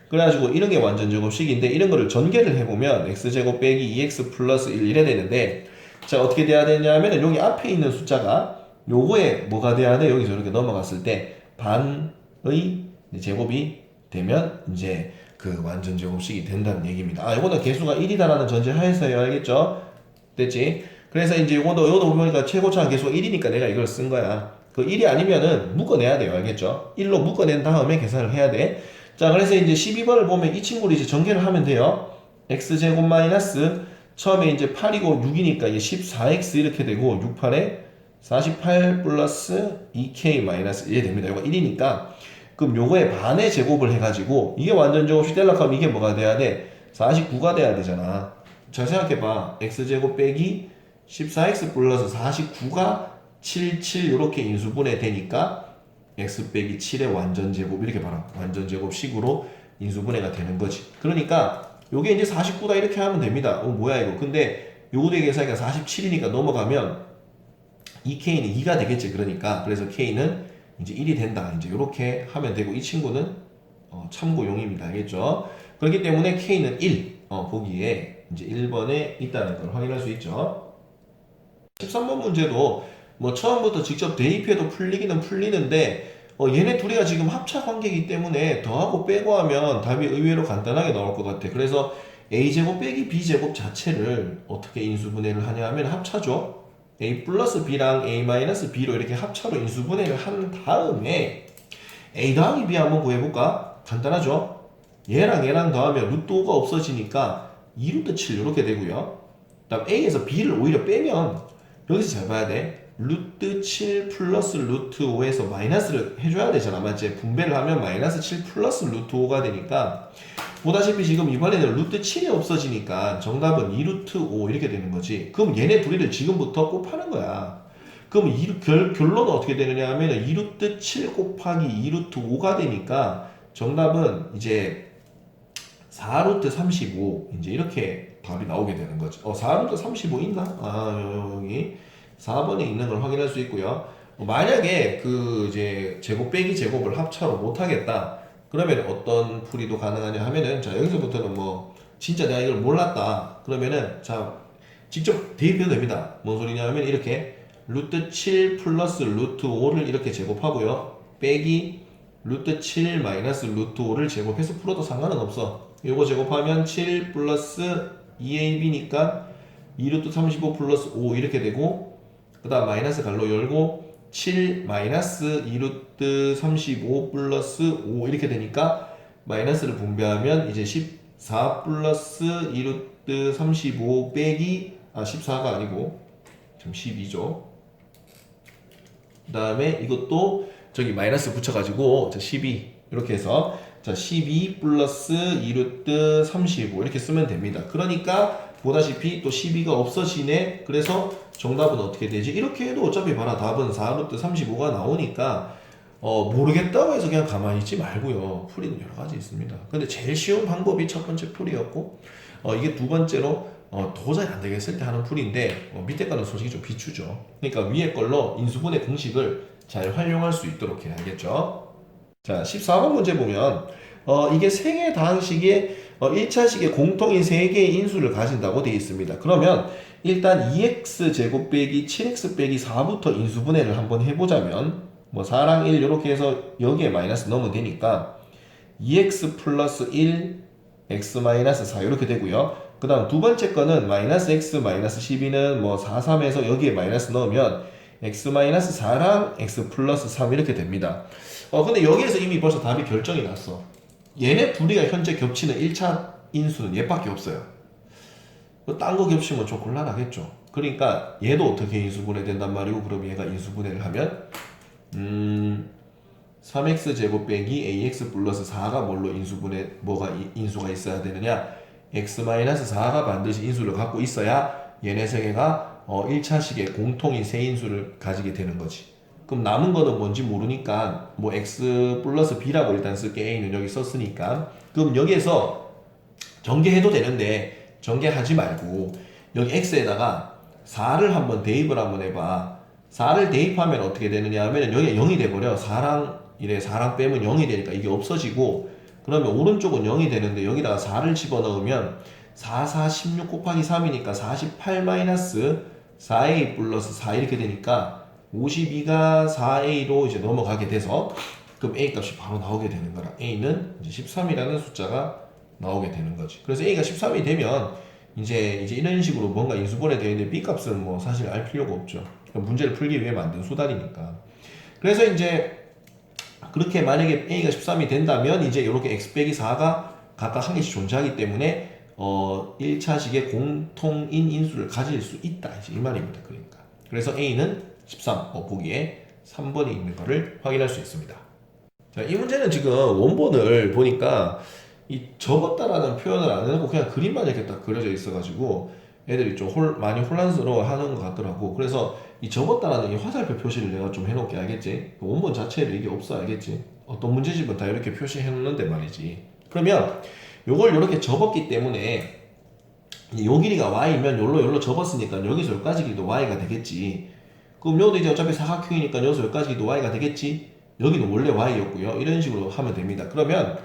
그래가지고 이런 게 완전 제곱식인데 이런 거를 전개를 해보면 x제곱 빼기 2x 플러스 1 이래 되는데, 자 어떻게 돼야 되냐면은 여기 앞에 있는 숫자가 요거에 뭐가 돼야 돼? 여기서 이렇게 넘어갔을 때 반의 제곱이 되면 이제 그 완전 제곱식이 된다는 얘기입니다. 요거는 개수가 1이다라는 전제 하에서요. 알겠죠? 됐지? 그래서 이제 요것도 보니까 최고차한 개수가 1이니까 내가 이걸 쓴 거야. 그 1이 아니면은 묶어내야 돼요. 알겠죠? 1로 묶어낸 다음에 계산을 해야 돼. 자, 그래서 이제 12번을 보면 이 친구를 이제 전개를 하면 돼요. x제곱 마이너스 처음에 이제 8이고 6이니까 이제 14x 이렇게 되고 6, 8에 48 플러스 2k 마이너스 1이 됩니다. 이거 1이니까 그럼 요거의 반의 제곱을 해가지고 이게 완전 제곱식 되려고 하면 이게 뭐가 돼야 돼? 49가 돼야 되잖아. 잘 생각해봐. x제곱 빼기 14x 플러스 49가 77 이렇게 인수분해 되니까 x 빼기 7의 완전 제곱 이렇게 봐라. 완전 제곱식으로 인수분해가 되는 거지. 그러니까 요게 이제 49다 이렇게 하면 됩니다. 뭐야 이거. 근데 요거 되게 계산하니까 47이니까 넘어가면 2k는 2가 되겠지. 그러니까 그래서 k는 이제 1이 된다. 이제 이렇게 하면 되고 이 친구는 참고용입니다. 알겠죠? 그렇기 때문에 k는 1 보기에 이제 1번에 있다는 걸 확인할 수 있죠. 13번 문제도 뭐 처음부터 직접 대입해도 풀리기는 풀리는데 얘네 둘이가 지금 합차 관계이기 때문에 더하고 빼고 하면 답이 의외로 간단하게 나올 것 같아. 그래서 a제곱 빼기 b제곱 자체를 어떻게 인수분해를 하냐 하면 합차죠. a 플러스 b랑 a 마이너스 b로 이렇게 합차로 인수분해를 한 다음에 a 더하기 b 한번 구해볼까? 간단하죠. 얘랑 더하면 루트 5가 없어지니까 2루트 7 이렇게 되고요. 그다음 a에서 b를 오히려 빼면 여기서 잘 봐야 돼. 루트 7 플러스 루트 5에서 마이너스를 해줘야 되잖아. 맞지? 분배를 하면 마이너스 7 플러스 루트 5가 되니까 보다시피 지금 이번에는 루트 7이 없어지니까 정답은 2루트 5 이렇게 되는 거지. 그럼 얘네 둘이를 지금부터 곱하는 거야. 그럼 결론은 어떻게 되느냐 하면 2루트 7 곱하기 2루트 5가 되니까 정답은 이제 4루트 35 이제 이렇게 답이 나오게 되는 거죠. 4루트 35 있나? 여기 4번에 있는 걸 확인할 수 있고요. 만약에 그 이제 제곱 빼기 제곱을 합차로 못 하겠다. 그러면 어떤 풀이도 가능하냐 하면은 자 여기서부터는 뭐 진짜 내가 이걸 몰랐다. 그러면은 자 직접 대입해도 됩니다. 뭔 소리냐 하면 이렇게 루트 7 플러스 루트 5를 이렇게 제곱하고요. 빼기 루트 7 마이너스 루트 5를 제곱해서 풀어도 상관은 없어. 요거 제곱하면 7 플러스 2ab니까 2루트 35 플러스 5 이렇게 되고 그 다음 마이너스 갈로 열고 7 마이너스 2루트 35 플러스 5 이렇게 되니까 마이너스를 분배하면 이제 14 플러스 2루트 35 빼기 14가 아니고 지금 12죠. 그 다음에 이것도 저기 마이너스 붙여가지고 12 이렇게 해서 자 12 플러스 2루트 35 이렇게 쓰면 됩니다. 그러니까 보다시피 또 12가 없어지네. 그래서 정답은 어떻게 되지? 이렇게 해도 어차피 봐라. 답은 4루트 35가 나오니까 모르겠다고 해서 그냥 가만히 있지 말고요. 풀이는 여러 가지 있습니다. 근데 제일 쉬운 방법이 첫 번째 풀이였고 이게 두 번째로 도저히 안 되겠을 때 하는 풀인데 밑에 거는 솔직히 좀 비추죠. 그러니까 위에 걸로 인수분해 공식을 잘 활용할 수 있도록 해야겠죠. 자 14번 문제 보면 이게 3개 다항식의 1차식의 공통인 3개의 인수를 가진다고 되어 있습니다. 그러면 일단 2x 제곱 빼기 7x 빼기 4부터 인수분해를 한번 해보자면 뭐 4랑 1 이렇게 해서 여기에 마이너스 넣으면 되니까 2x 플러스 1 x 마이너스 4 이렇게 되고요. 그 다음 두 번째 거는 마이너스 x 마이너스 12는 뭐 4, 3에서 여기에 마이너스 넣으면 x 마이너스 4랑 x 플러스 3 이렇게 됩니다. 근데 여기에서 이미 벌써 답이 결정이 났어. 얘네 둘이가 현재 겹치는 1차 인수는 얘밖에 없어요. 딴 거 겹치면 좀 곤란하겠죠. 그러니까 얘도 어떻게 인수분해 된단 말이고, 그럼 얘가 인수분해를 하면 3x제곱 빼기 ax 플러스 4가 뭘로 인수분해 뭐가 인수가 있어야 되느냐? x-4가 반드시 인수를 갖고 있어야 얘네 세 개가 1차식의 공통인 세인수를 가지게 되는 거지. 그럼 남은 거는 뭔지 모르니까 뭐 x 플러스 b라고 일단 쓸게. a는 여기 썼으니까. 그럼 여기에서 전개해도 되는데 전개하지 말고 여기 x에다가 4를 한번 대입을 한번 해봐. 4를 대입하면 어떻게 되느냐 하면 여기가 0이 돼버려. 4랑 빼면 0이 되니까 이게 없어지고, 그러면 오른쪽은 0이 되는데 여기다가 4를 집어넣으면 4, 4, 16 곱하기 3이니까 48 마이너스 4a 플러스 4 이렇게 되니까 52가 4a로 이제 넘어가게 돼서 그럼 a 값이 바로 나오게 되는 거라. a는 이제 13이라는 숫자가 나오게 되는 거지. 그래서 a가 13이 되면 이제 이런 식으로 뭔가 인수분해 되어 있는데 b 값은 뭐 사실 알 필요가 없죠. 문제를 풀기 위해 만든 수단이니까. 그래서 이제 그렇게 만약에 a가 13이 된다면 이제 이렇게 x 빼기 4가 각각 한 개씩 존재하기 때문에 1차식의 공통인 인수를 가질 수 있다, 이제 이 말입니다. 그러니까 그래서 a는 13, 보기에 3번이 있는 것을 확인할 수 있습니다. 자, 이 문제는 지금 원본을 보니까 이 접었다라는 표현을 안 해놓고 그냥 그림만 이렇게 딱 그려져 있어가지고 애들이 좀 많이 혼란스러워 하는 것 같더라고. 그래서 이 접었다라는 이 화살표 표시를 내가 좀 해놓을게. 알겠지? 원본 자체에도 이게 없어. 알겠지? 어떤 문제집은 다 이렇게 표시해 놓는데 말이지. 그러면 요걸 이렇게 접었기 때문에 요 길이가 y면 요로 접었으니까 여기서 여기까지 길이도 y가 되겠지. 그럼 요도 이제 어차피 사각형이니까 여기서 여기까지 길이도 y가 되겠지. 여기는 원래 y였고요. 이런 식으로 하면 됩니다. 그러면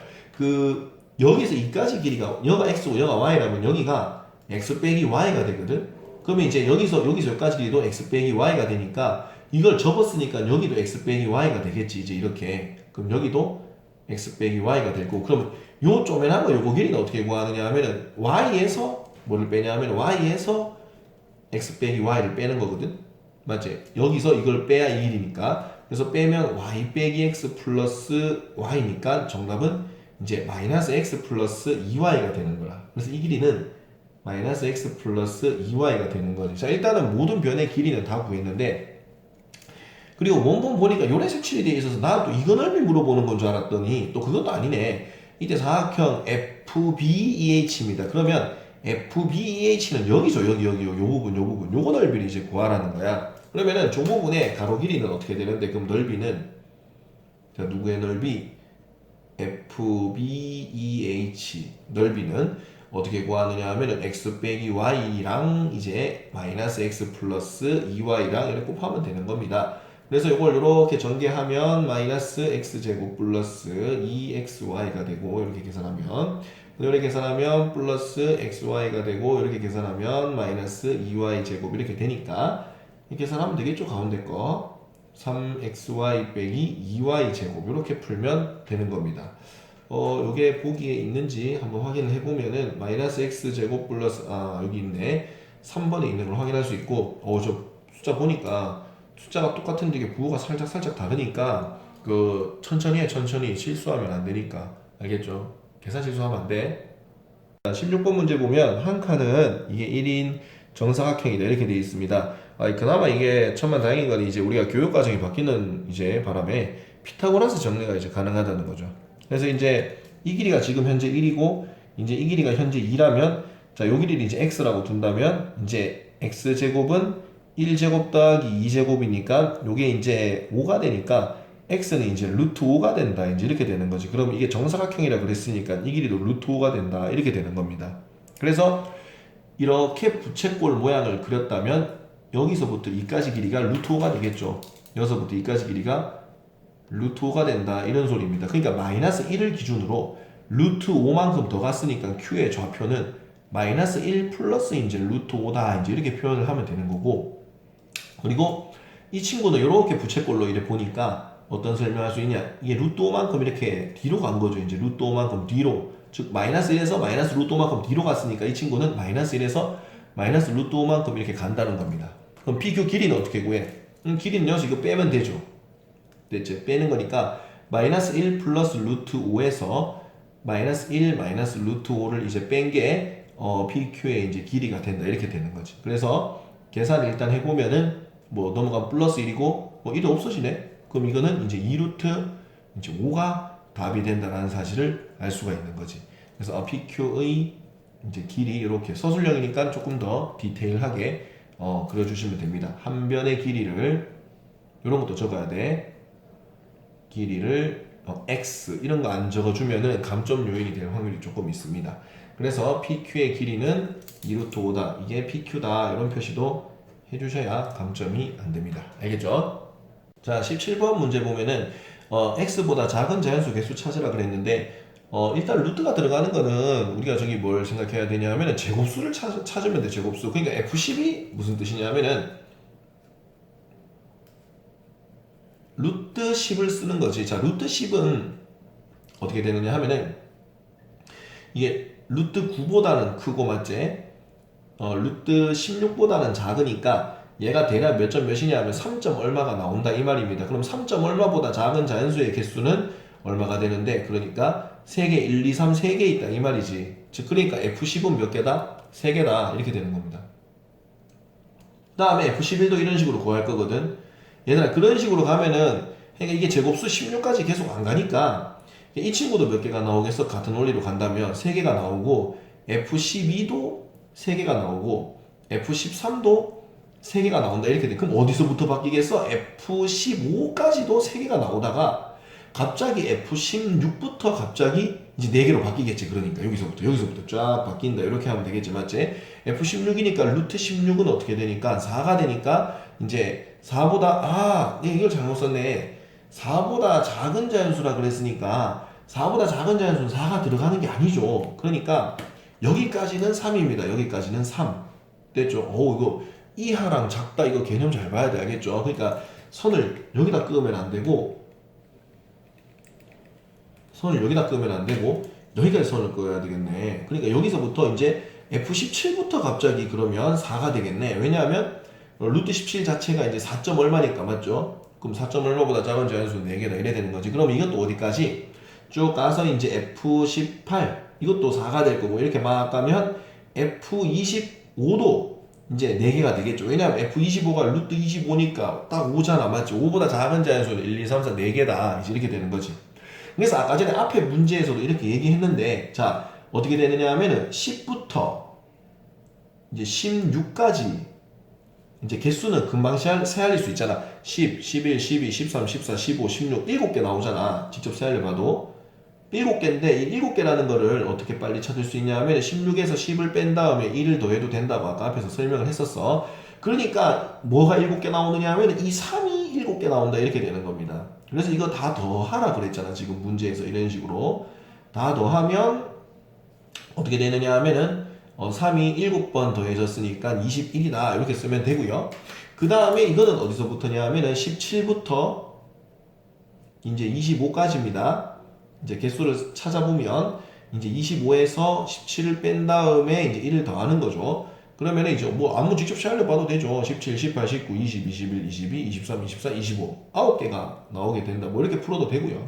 여기서 이까지 길이가 여가 x고 여가 y라면 여기가 x 빼기 y가 되거든. 그러면 이제 여기서 여기까지 길이도 x 빼기 y가 되니까 이걸 접었으니까 여기도 x 빼기 y가 되겠지. 이제 이렇게. 그럼 여기도 x 빼기 y가 되고, 그럼 요 쪼맨한 거 요거 길이는 어떻게 구하느냐 하면은 y에서 뭐를 빼냐 하면 y에서 x 빼기 y를 빼는 거거든. 맞지? 여기서 이걸 빼야 이 길이니까. 그래서 빼면 y 빼기 x 플러스 y니까 정답은 이제 마이너스 x 플러스 2y가 되는 거라. 그래서 이 길이는 마이너스 x 플러스 2y가 되는 거지. 자, 일단은 모든 변의 길이는 다 구했는데, 그리고 원본 보니까 요래 색칠이 되어 있어서 나 또 이거 넓이 물어보는 건 줄 알았더니 또 그것도 아니네. 이때 사각형 FBEH입니다. 그러면 FBEH는 여기죠. 여기 요 부분 요거 넓이를 이제 구하라는 거야. 그러면은 저 부분의 가로 길이는 어떻게 되는데, 그럼 넓이는 자, 누구의 넓이? FBEH 넓이는 어떻게 구하느냐 하면은 x 빼기 y랑 이제 마이너스 x 플러스 2y랑 이렇게 곱하면 되는 겁니다. 그래서 이걸 이렇게 전개하면 마이너스 x제곱 플러스 2xy가 되고, 이렇게 계산하면 플러스 xy가 되고, 이렇게 계산하면 마이너스 2y제곱 이렇게 되니까 이렇게 계산하면 되겠죠. 가운데 거 3xy 빼기 2y제곱 이렇게 풀면 되는 겁니다. 요게 보기에 있는지 한번 확인을 해보면은 마이너스 x제곱 플러스 여기 있네. 3번에 있는 걸 확인할 수 있고, 저 숫자 보니까 숫자가 똑같은데 이게 부호가 살짝 다르니까 천천히 실수하면 안 되니까. 알겠죠? 계산 실수하면 안 돼. 16번 문제 보면 한 칸은 이게 1인 정사각형이다 이렇게 되어 있습니다. 그나마 이게 천만다행인 건 이제 우리가 교육 과정이 바뀌는 이제 바람에 피타고라스 정리가 이제 가능하다는 거죠. 그래서 이제 이 길이가 지금 현재 1이고 이제 이 길이가 현재 2라면, 자, 요 길이를 이제 x라고 둔다면 이제 x제곱은 1제곱 더하기 2제곱이니까 요게 이제 5가 되니까 x는 이제 루트 5가 된다. 이제 이렇게 되는 거지. 그럼 이게 정사각형이라 그랬으니까 이 길이도 루트 5가 된다. 이렇게 되는 겁니다. 그래서 이렇게 부채꼴 모양을 그렸다면 여기서부터 이까지 길이가 루트 5가 되겠죠. 여기서부터 이까지 길이가 루트 5가 된다. 이런 소리입니다. 그러니까 마이너스 1을 기준으로 루트 5만큼 더 갔으니까 Q의 좌표는 마이너스 1 플러스 이제 루트 5다. 이제 이렇게 표현을 하면 되는 거고, 그리고 이 친구는 이렇게 부채꼴로 이래 보니까 어떤 설명할 수 있냐? 이게 루트 5만큼 이렇게 뒤로 간 거죠. 이제 루트 5만큼 뒤로. 즉, 마이너스 1에서 마이너스 루트 5만큼 뒤로 갔으니까 이 친구는 마이너스 1에서 마이너스 루트 5만큼 이렇게 간다는 겁니다. 그럼 PQ 길이는 어떻게 구해? 길이는 여기서 이거 빼면 되죠. 됐죠? 빼는 거니까 마이너스 1 플러스 루트 5에서 마이너스 1 마이너스 루트 5를 이제 뺀 게 PQ의 이제 길이가 된다. 이렇게 되는 거지. 그래서 계산을 일단 해보면은 뭐 넘어가면 플러스 1이고 뭐 1이 없어지네. 그럼 이거는 이제 2루트 이제 5가 답이 된다는 사실을 알 수가 있는 거지. 그래서 PQ의 이제 길이 이렇게 서술형이니까 조금 더 디테일하게 그려주시면 됩니다. 한 변의 길이를 이런 것도 적어야 돼. 길이를 x 이런 거 안 적어주면은 감점 요인이 될 확률이 조금 있습니다. 그래서 PQ의 길이는 2루트 5다. 이게 PQ다. 이런 표시도 해주셔야 감점이 안 됩니다. 알겠죠? 자, 17번 문제 보면은 x보다 작은 자연수 개수 찾으라 그랬는데 일단 루트가 들어가는 거는 우리가 저기 뭘 생각해야 되냐면은 제곱수를 찾으면 돼. 제곱수. 그러니까 F10이 무슨 뜻이냐면은 루트 10을 쓰는 거지. 자, 루트 10은 어떻게 되느냐 하면은 이게 루트 9보다는 크고 맞지? 루트 16보다는 작으니까 얘가 대략 몇 점 몇이냐 하면 3점 얼마가 나온다 이 말입니다. 그럼 3점 얼마보다 작은 자연수의 개수는 얼마가 되는데, 그러니까 3개, 1, 2, 3, 3개 있다 이 말이지. 즉 그러니까 F10은 몇 개다? 3개다 이렇게 되는 겁니다. 그 다음에 F11도 이런 식으로 구할 거거든. 얘들아 그런 식으로 가면은 그러니까 이게 제곱수 16까지 계속 안 가니까 이 친구도 몇 개가 나오겠어? 같은 원리로 간다면 3개가 나오고, F12도 3개가 나오고, F13도 3개가 나온다 이렇게 돼. 그럼 어디서부터 바뀌겠어? F15까지도 3개가 나오다가 갑자기 F16부터 갑자기 이제 4개로 바뀌겠지. 그러니까 여기서부터 쫙 바뀐다 이렇게 하면 되겠지. 맞지? F16이니까 루트 16은 어떻게 되니까 4가 되니까 이제 4보다 이걸 잘못 썼네. 4보다 작은 자연수라 그랬으니까 4보다 작은 자연수는 4가 들어가는 게 아니죠. 그러니까 여기까지는 3입니다. 여기까지는 3 됐죠? 이거 이하랑 작다 이거 개념 잘 봐야 돼. 알겠죠? 그러니까 선을 여기다 끄면 안 되고, 여기까지 선을 그어야 되겠네. 그러니까 여기서부터 이제 F17부터 갑자기 그러면 4가 되겠네. 왜냐하면 루트 17 자체가 이제 4점 얼마니까 맞죠? 그럼 4점 얼마보다 작은 자연수 4개다 이래 되는 거지. 그럼 이것도 어디까지? 쭉 가서 이제 F18 이것도 4가 될 거고, 이렇게 막 가면 F25도 이제 4개가 되겠죠. 왜냐하면 F25가 루트 25니까 딱 5잖아. 맞지? 5보다 작은 자연수는 1, 2, 3, 4 4개다. 이제 이렇게 되는 거지. 그래서 아까 전에 앞에 문제에서도 이렇게 얘기했는데, 자, 어떻게 되느냐 하면은 10부터 이제 16까지 이제 개수는 금방 세알릴 수 있잖아. 10, 11, 12, 13, 14, 15, 16, 7개 나오잖아. 직접 세알려봐도. 7개인데 이 7개라는 거를 어떻게 빨리 찾을 수 있냐 하면 16에서 10을 뺀 다음에 1을 더해도 된다고 아까 앞에서 설명을 했었어. 그러니까 뭐가 7개 나오느냐 하면 이 3이 7개 나온다 이렇게 되는 겁니다. 그래서 이거 다 더하라 그랬잖아. 지금 문제에서 이런 식으로 다 더하면 어떻게 되느냐 하면은 3이 7번 더해졌으니까 21이다 이렇게 쓰면 되고요. 그 다음에 이거는 어디서부터냐 하면은 17부터 이제 25까지입니다. 이제 개수를 찾아보면 이제 25에서 17을 뺀 다음에 이제 1을 더하는 거죠. 그러면 이제 뭐 아무 직접 샤일로 봐도 되죠. 17, 18, 19, 20, 21, 22, 23, 24, 25 9개가 나오게 된다. 뭐 이렇게 풀어도 되고요.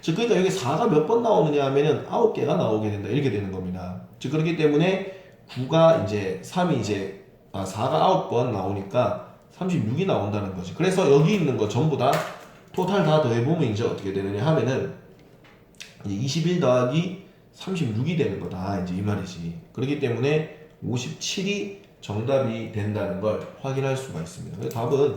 즉 그러니까 여기 4가 몇 번 나오느냐 하면은 9개가 나오게 된다. 이렇게 되는 겁니다. 즉 그렇기 때문에 9가 이제 3이 이제 4가 9번 나오니까 36이 나온다는 거지. 그래서 여기 있는 거 전부 다 토탈 다 더해보면 이제 어떻게 되느냐 하면은 이제 21 더하기 36이 되는 거다. 이제 이 말이지. 그렇기 때문에 57이 정답이 된다는 걸 확인할 수가 있습니다. 그래서 답은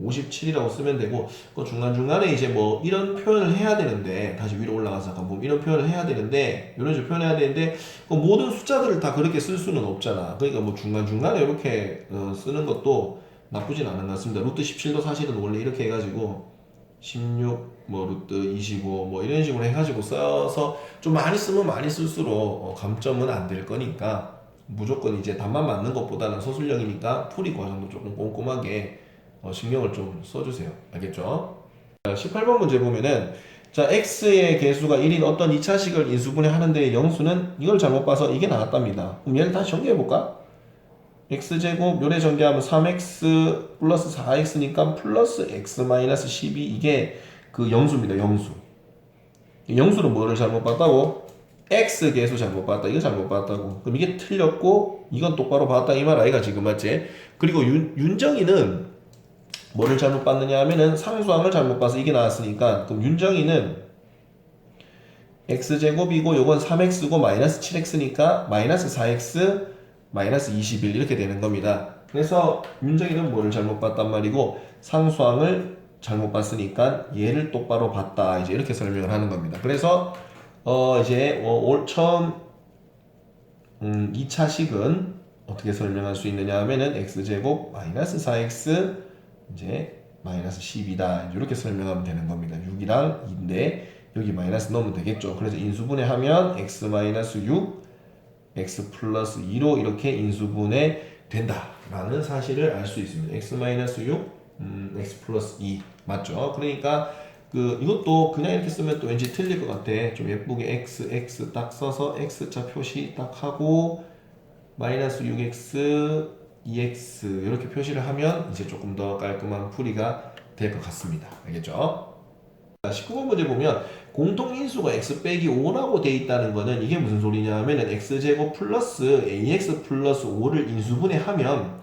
57이라고 쓰면 되고, 그 중간중간에 이제 뭐 이런 표현을 해야 되는데, 다시 위로 올라가서 잠깐 보면 이런 표현을 해야 되는데, 이런 식으로 표현해야 되는데, 그 모든 숫자들을 다 그렇게 쓸 수는 없잖아. 그러니까 뭐 중간중간에 이렇게 쓰는 것도 나쁘진 않은 것 같습니다. 루트 17도 사실은 원래 이렇게 해가지고 16, 뭐 루트 25, 뭐 이런 식으로 해가지고 써서 좀 많이 쓰면 많이 쓸수록 감점은 안 될 거니까 무조건 이제 답만 맞는 것보다는 서술형이니까 풀이 과정도 조금 꼼꼼하게 신경을 좀 써주세요. 알겠죠? 18번 문제 보면은 자 x의 개수가 1인 어떤 2차식을 인수분해하는데 영수는 이걸 잘못 봐서 이게 나왔답니다. 그럼 얘를 다시 정리해볼까? x제곱 요래 전개하면 3x 플러스 4x니까 플러스 x 마이너스 12 이게 그 영수입니다. 영수는 뭐를 잘못 봤다고? x 개수 잘못 봤다. 이거 잘못 봤다고. 그럼 이게 틀렸고 이건 똑바로 봤다 이 말 아이가 지금 맞지? 그리고 윤정이는 뭐를 잘못 봤느냐 하면은 상수항을 잘못 봐서 이게 나왔으니까 그럼 윤정이는 x제곱이고 요건 3x고 마이너스 7x니까 마이너스 4x 마이너스 21 이렇게 되는 겁니다. 그래서 윤정이는 뭐를 잘못 봤단 말이고 상수항을 잘못 봤으니까 얘를 똑바로 봤다. 이제 이렇게 설명을 하는 겁니다. 그래서 이제 처음 2차식은 어떻게 설명할 수 있느냐 하면은 x제곱 마이너스 4x 이제 마이너스 10이다. 이렇게 설명하면 되는 겁니다. 6이랑 2인데 여기 마이너스 넣으면 되겠죠. 그래서 인수분해하면 x 마이너스 6 x 플러스 2로 이렇게 인수분해 된다라는 사실을 알 수 있습니다. x 마이너스 6 x 플러스 2 맞죠? 그러니까 이것도 그냥 이렇게 쓰면 또 왠지 틀릴 것 같아. 좀 예쁘게 x 딱 써서 x자 표시 딱 하고 마이너스 6x 2x 이렇게 표시를 하면 이제 조금 더 깔끔한 풀이가 될 것 같습니다. 알겠죠? 19번 문제 보면 공통인수가 x 빼기 5라고 돼 있다는 거는 이게 무슨 소리냐 하면은 x제곱 플러스 ax 플러스 5를 인수분해하면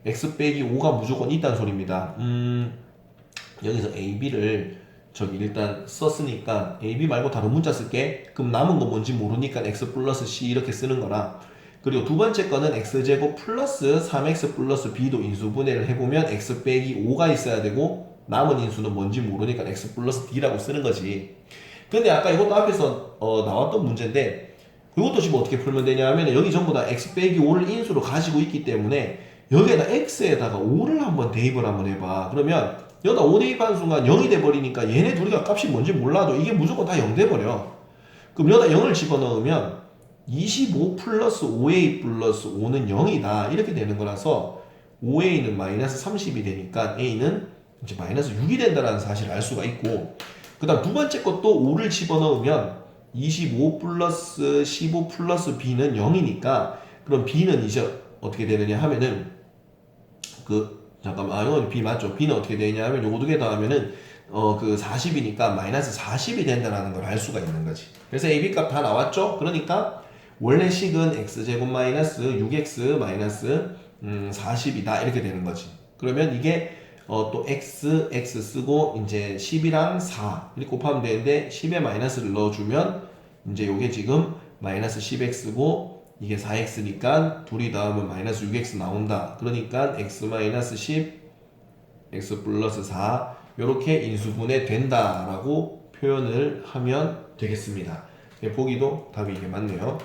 x 빼기 5가 무조건 있다는 소리입니다. 여기서 ab를 저기 일단 썼으니까 ab 말고 다른 문자 쓸게. 그럼 남은 거 뭔지 모르니까 x 플러스 c 이렇게 쓰는 거라. 그리고 두 번째 거는 x제곱 플러스 3x 플러스 b도 인수분해를 해보면 x 빼기 5가 있어야 되고 남은 인수는 뭔지 모르니까 x 플러스 d라고 쓰는 거지. 근데 아까 이것도 앞에서 나왔던 문제인데 이것도 지금 어떻게 풀면 되냐 하면 여기 전부 다 x 빼기 5를 인수로 가지고 있기 때문에 여기에다 x에다가 5를 한번 대입을 한번 해봐. 그러면 여기다 5 대입한 순간 0이 돼버리니까 얘네 둘이가 값이 뭔지 몰라도 이게 무조건 다 0 돼버려. 그럼 여기다 0을 집어넣으면 25 플러스 5a 플러스 5는 0이다 이렇게 되는 거라서 5a는 마이너스 30이 되니까 a는 이제 마이너스 6이 된다는 사실을 알 수가 있고, 그 다음 두 번째 것도 5를 집어넣으면 25 플러스 15 플러스 b는 0이니까 그럼 b는 이제 어떻게 되느냐 하면은 잠깐만, 이건 b 맞죠? b는 어떻게 되냐 하면 요거 두 개 더하면은 40이니까 마이너스 40이 된다는 걸 알 수가 있는 거지. 그래서 a, b 값 다 나왔죠? 그러니까 원래 식은 x제곱 마이너스 6x 마이너스 40이다 이렇게 되는 거지. 그러면 이게 또 x 쓰고 이제 10이랑 4 이렇게 곱하면 되는데 10에 마이너스를 넣어주면 이제 요게 지금 마이너스 10x고 이게 4x니까 둘이 더하면 마이너스 6x 나온다. 그러니까 x 마이너스 10 x 플러스 4 요렇게 인수분해 된다라고 표현을 하면 되겠습니다. 보기도 답이 이게 맞네요.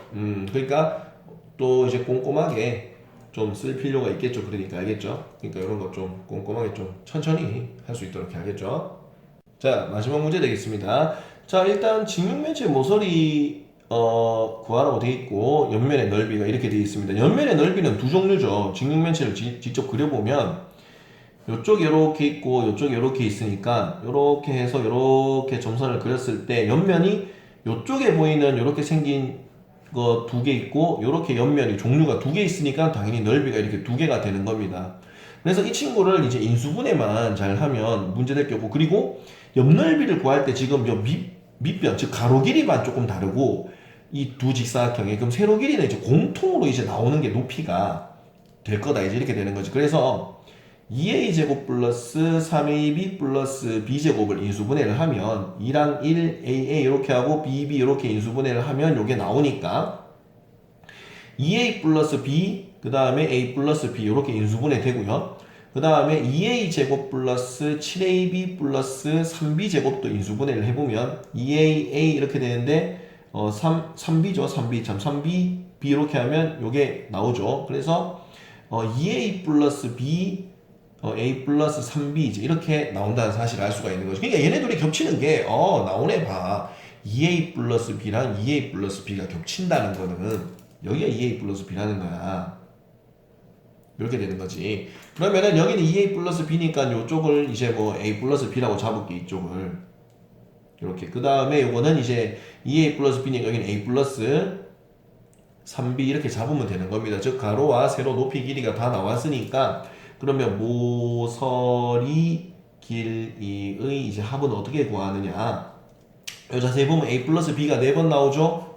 그러니까 또 이제 꼼꼼하게 좀 쓸 필요가 있겠죠. 그러니까 알겠죠? 그러니까 이런 거 좀 꼼꼼하게 좀 천천히 할 수 있도록 해야겠죠. 자, 마지막 문제 되겠습니다. 자, 일단 직육면체 모서리 구하라고 되어 있고 옆면의 넓이가 이렇게 되어 있습니다. 옆면의 넓이는 두 종류죠. 직육면체를 직접 그려보면 요쪽 이렇게 있고 요쪽 이렇게 있으니까 이렇게 해서 이렇게 점선을 그렸을 때 옆면이 요쪽에 보이는 이렇게 생긴 거 두 개 있고 이렇게 옆면이 종류가 두 개 있으니까 당연히 넓이가 이렇게 두 개가 되는 겁니다. 그래서 이 친구를 이제 인수분해만 잘 하면 문제될 게 없고, 그리고 옆넓이를 구할 때 지금 요 밑변 즉 가로 길이만 조금 다르고 이 두 직사각형이 그럼 세로 길이는 이제 공통으로 이제 나오는 게 높이가 될 거다 이제 이렇게 되는 거지. 그래서 2a제곱 플러스 3ab 플러스 b제곱을 인수분해를 하면 2랑 1, aa 이렇게 하고 bb 이렇게 인수분해를 하면 요게 나오니까 2a 플러스 b 그 다음에 a 플러스 b 이렇게 인수분해 되고요. 그 다음에 2a제곱 플러스 7ab 플러스 3b제곱도 인수분해를 해보면 2aa 이렇게 되는데 3b죠. 3b 참 3b b 이렇게 하면 요게 나오죠. 그래서 2a 플러스 b a 플러스 3b 이제 이렇게 나온다는 사실을 알 수가 있는 거죠. 그러니까 얘네 둘이 겹치는 게 나오네 봐. 2a 플러스 b랑 2a 플러스 b가 겹친다는 거는 여기가 2a 플러스 b라는 거야. 이렇게 되는 거지. 그러면은 여기는 2a 플러스 b니까 이쪽을 이제 뭐 a 플러스 b라고 잡을게. 이쪽을 이렇게. 그 다음에 요거는 이제 2a 플러스 b니까 여기는 a 플러스 3b 이렇게 잡으면 되는 겁니다. 즉 가로와 세로 높이 길이가 다 나왔으니까 그러면 모서리 길이의 이제 합은 어떻게 구하느냐? 이 자세히 보면 a 플러스 b가 4번 나오죠?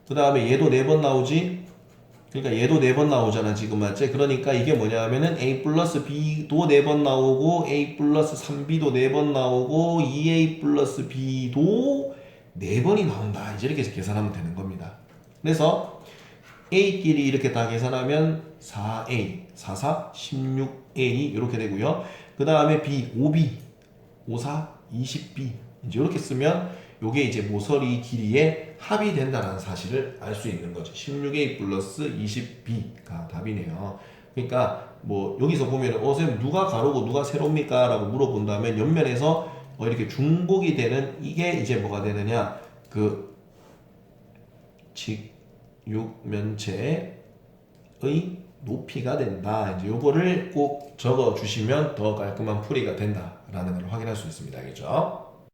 그 다음에 얘도 4번 나오지? 그러니까 얘도 4번 나오잖아 지금 맞지? 그러니까 이게 뭐냐 하면은 a 플러스 b도 4번 나오고 a 플러스 3b도 4번 나오고 2a 플러스 b도 4번이 나온다. 이제 이렇게 계산하면 되는 겁니다. 그래서 A끼리 이렇게 다 계산하면 4A, 44, 16A 이렇게 되고요. 그 다음에 B, 5B, 54, 20B 이제 이렇게 쓰면 요게 이제 모서리 길이의 합이 된다는 사실을 알 수 있는 거죠. 16A 플러스 20B가 답이네요. 그러니까 뭐 여기서 보면 선생님 누가 가로고 누가 세로입니까? 라고 물어본다면 옆면에서 이렇게 중복이 되는 이게 이제 뭐가 되느냐 그 직육면체의 높이가 된다. 이제 요거를 꼭 적어 주시면 더 깔끔한 풀이가 된다라는 걸 확인할 수 있습니다. 알겠죠?